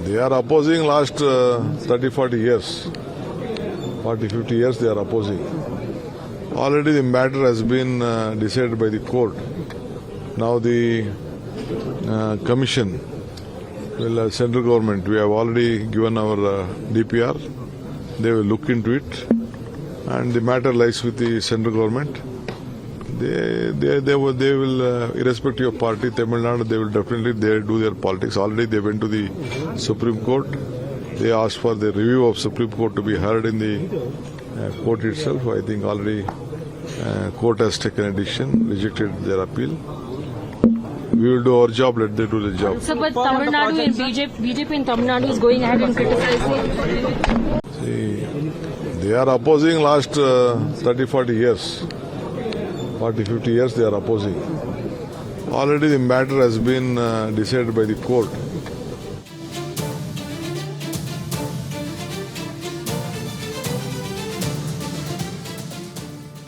They are opposing last 30-40 years. 40-50 years they are opposing. Already the matter has been decided by the court. Now the commission will, central government, we have already given our DPR. They will look into it, and the matter lies with the central government. They will irrespective of party, Tamil Nadu, they will definitely do their politics. Already they went to the Supreme Court. They asked for the review of Supreme Court to be heard in the court itself. I think already court has taken a decision, rejected their appeal. We will do our job, let them do the job. So, but Tamil Nadu and BJP in Tamil Nadu is going ahead and criticizing. See, they are opposing last 30-40 years. 40-50 years they are opposing. Already the matter has been decided by the court.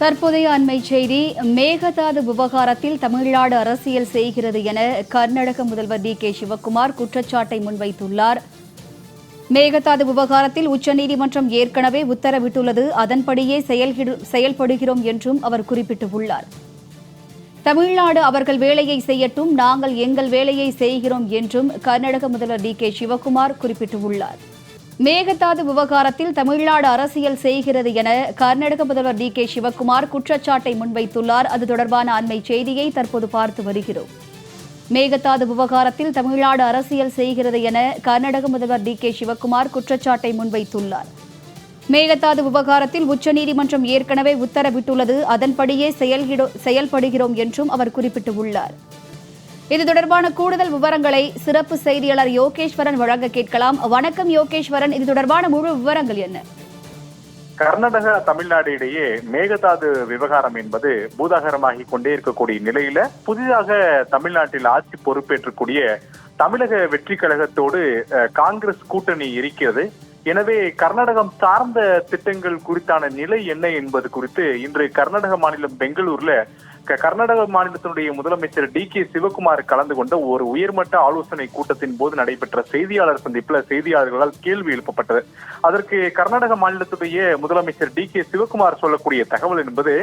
தற்போதைய அண்மை செய்தி. மேகதாது விவகாரத்தில் தமிழ்நாடு அரசியல் செய்கிறது என கர்நாடக முதல்வர் DK. Sivakumar குற்றச்சாட்டை முன்வைத்துள்ளார். மேகதாது விவகாரத்தில் உச்சநீதிமன்றம் ஏற்கனவே உத்தரவிட்டுள்ளது, அதன்படியே செயல்படுகிறோம் என்றும் அவர் குறிப்பிட்டுள்ளார். தமிழ்நாடு அவர்கள் வேலையை செய்யட்டும், நாங்கள் எங்கள் வேலையை செய்கிறோம் என்றும் கர்நாடக முதல்வர் டி.கே. சிவக்குமார் குறிப்பிட்டுள்ளார். மேகதாது விவகாரத்தில் தமிழ்நாடு அரசியல் செய்கிறது என கர்நாடக முதல்வர் டி.கே. சிவக்குமார் குற்றச்சாட்டை முன்வைத்துள்ளார். அது தொடர்பான அண்மை செய்தியை தற்போது பார்த்து வருகிறோம். மேகதாது விவகாரத்தில் தமிழ்நாடு அரசியல் செய்கிறது என கர்நாடக முதல்வர் டி.கே. சிவக்குமார் குற்றச்சாட்டை முன்வைத்துள்ளார். மேகதாது விவகாரத்தில் உச்சநீதிமன்றம் ஏற்கனவே உத்தரவிட்டுள்ளது, அதன்படியே செயல்படுகிறோம் என்றும் அவர் குறிப்பிட்டுள்ளார். இது தொடர்பான கூடுதல் விவரங்களை சிறப்பு செய்தியாளர் யோகேஸ்வரன் வழங்க கேட்கலாம். வணக்கம் யோகேஸ்வரன், இது தொடர்பான முழு விவரங்கள் என்ன? கர்நாடகா தமிழ்நாடு இடையே மேகதாது விவகாரம் என்பது பூதாகரமாகி கொண்டே இருக்கக்கூடிய நிலையில புதிதாக தமிழ்நாட்டில் ஆட்சி பொறுப்பேற்றக்கூடிய தமிழக வெற்றி கழகத்தோடு காங்கிரஸ் கூட்டணி இருக்கிறது. எனவே கர்நாடகம் சார்ந்த திட்டங்கள் குறித்தான நிலை என்ன என்பது குறித்து இன்று கர்நாடக மாநிலம் பெங்களூர்ல கர்நாடக மாநிலத்தினுடைய முதலமைச்சர் டி.கே. சிவக்குமார் கலந்து கொண்ட ஒரு உயர்மட்ட ஆலோசனை கூட்டத்தின் போது நடைபெற்ற செய்தியாளர் சந்திப்பில் செய்தியாளர்களால் கேள்வி எழுப்பப்பட்டது. அதற்கு கர்நாடக மாநிலத்துடைய முதலமைச்சர் டி.கே. சிவக்குமார் சொல்லக்கூடிய தகவல் என்பது,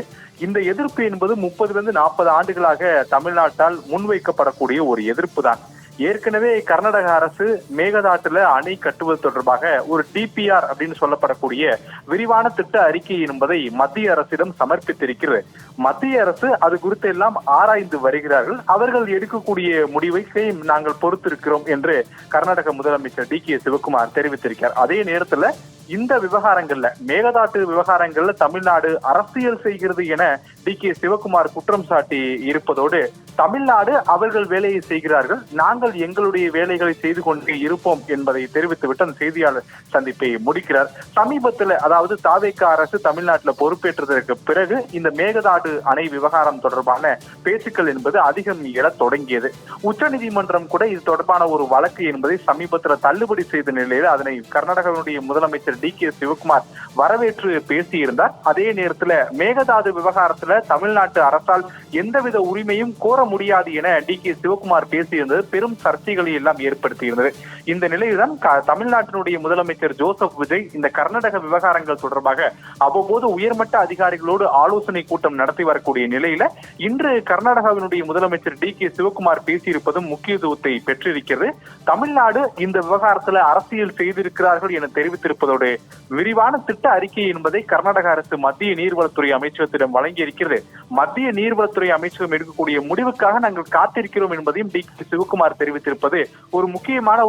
இந்த எதிர்ப்பு என்பது 30 40 ஆண்டுகளாக தமிழ்நாட்டால் முன்வைக்கப்படக்கூடிய ஒரு எதிர்ப்பு தான். ஏற்கனவே கர்நாடக அரசு மேகதாட்டுல அணை கட்டுவது தொடர்பாக ஒரு டிபிஆர் அப்படின்னு சொல்லப்படக்கூடிய விரிவான திட்ட அறிக்கை என்பதை மத்திய அரசிடம் சமர்ப்பித்திருக்கிறது. மத்திய அரசு அது குறித்து எல்லாம் ஆராய்ந்து வருகிறார்கள். அவர்கள் எடுக்கக்கூடிய முடிவை நாங்கள் பொறுத்திருக்கிறோம் என்று கர்நாடக முதலமைச்சர் டி.கே. சிவக்குமார் தெரிவித்திருக்கிறார். அதே நேரத்துல இந்த விவகாரங்கள்ல மேகதாட்டு விவகாரங்கள்ல தமிழ்நாடு அரசியல் செய்கிறது என டி.கே. சிவக்குமார் குற்றம் சாட்டி இருப்பதோடு, தமிழ்நாடு அவர்கள் வேலையை செய்கிறார்கள், நாங்கள் எங்களுடைய வேலைகளை செய்து கொண்டு இருப்போம் என்பதை தெரிவித்துவிட்டு அந்த செய்தியாளர் சந்திப்பை முடிக்கிறார். சமீபத்தில், அதாவது தாவேக அரசு தமிழ்நாட்டில் பொறுப்பேற்றதற்கு பிறகு இந்த மேகதாடு அணை விவகாரம் தொடர்பான பேச்சுக்கள் என்பது அதிகம் எழத் தொடங்கியது. உச்சநீதிமன்றம் கூட இது தொடர்பான ஒரு வழக்கு என்பதை சமீபத்தில் தள்ளுபடி செய்த நிலையில் அதனை கர்நாடகாவுடைய முதலமைச்சர் டி.கே. சிவக்குமார் வரவேற்று பேசியிருந்தார். அதே நேரத்தில் மேகதாது விவகாரத்துல தமிழ்நாட்டு அரசால் எந்தவித உரிமையும் கோர முடியாது என டி.கே. சிவக்குமார் பேசியிருந்தது பெரும் சர்ச்சைகளை எல்லாம் ஏற்படுத்தியிருந்தது. இந்த நிலையில்தான் தமிழ்நாட்டினுடைய முதலமைச்சர் ஜோசப் விஜய் இந்த கர்நாடக விவகாரங்கள் தொடர்பாக அவ்வப்போது உயர்மட்ட அதிகாரிகளோடு ஆலோசனை கூட்டம் நடத்தி வரக்கூடிய நிலையில இன்று கர்நாடகாவினுடைய முதலமைச்சர் டி.கே. சிவக்குமார் பேசியிருப்பதும் முக்கியத்துவத்தை பெற்றிருக்கிறது. தமிழ்நாடு இந்த விவகாரத்துல அரசியல் செய்திருக்கிறார்கள் என தெரிவித்திருப்பதோடு விரிவான திட்ட அறிக்கை என்பதை கர்நாடக அரசு மத்திய நீர்வளத்துறை அமைச்சகத்திடம் வழங்கியிருக்கிறது. மத்திய நீர்வளத்துறை அமைச்சகம் எடுக்கக்கூடிய முடிவுக்காக நாங்கள் காத்திருக்கிறோம் என்பதையும் டி.கே. சிவக்குமார் தெரிவித்திருப்பது ஒரு முக்கியமான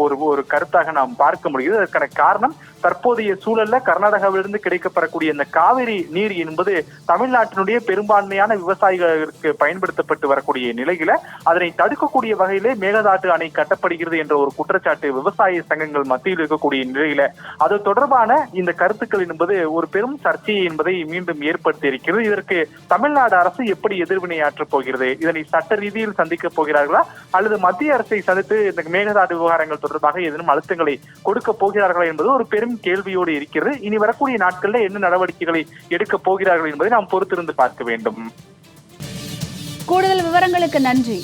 ஒரு கருத்தாக நாம் பார்க்க முடியுது. அதற்கான காரணம், தற்போதைய சூழல்ல கர்நாடகாவிலிருந்து கிடைக்கப்படக்கூடிய இந்த காவிரி நீர் என்பது தமிழ்நாட்டினுடைய பெரும்பான்மையான விவசாயிகளுக்கு பயன்படுத்தப்பட்டு வரக்கூடிய நிலையில அதனை தடுக்கக்கூடிய வகையிலே மேகதாட்டு அணை கட்டப்படுகிறது என்ற ஒரு குற்றச்சாட்டு விவசாய சங்கங்கள் மத்தியில் இருக்கக்கூடிய நிலையில அது தொடர்பான இந்த கருத்துக்கள் என்பது ஒரு பெரும் சர்ச்சையை என்பதை மீண்டும் ஏற்படுத்தி இருக்கிறது. இதற்கு தமிழ்நாடு அரசு எப்படி எதிர்வினையாற்றப் போகிறது? இதனை சட்ட ரீதியில் சந்திக்கப் போகிறார்களா அல்லது மத்திய அரசை சந்தித்து இந்த மேகதாட்டு விவகாரங்கள் தொடர்பாக ஏதேனும் அழுத்தங்களை கொடுக்க போகிறார்களா என்பது ஒரு பெரும் கேள்வியோடு இருக்கிறது. இனி வரக்கூடிய நாட்களில் என்ன நடவடிக்கைகளை எடுக்கப் போகிறார்கள் என்பதை நாம் பொறுத்திருந்து பார்க்க வேண்டும். கூடுதல் விவரங்களுக்கு நன்றி.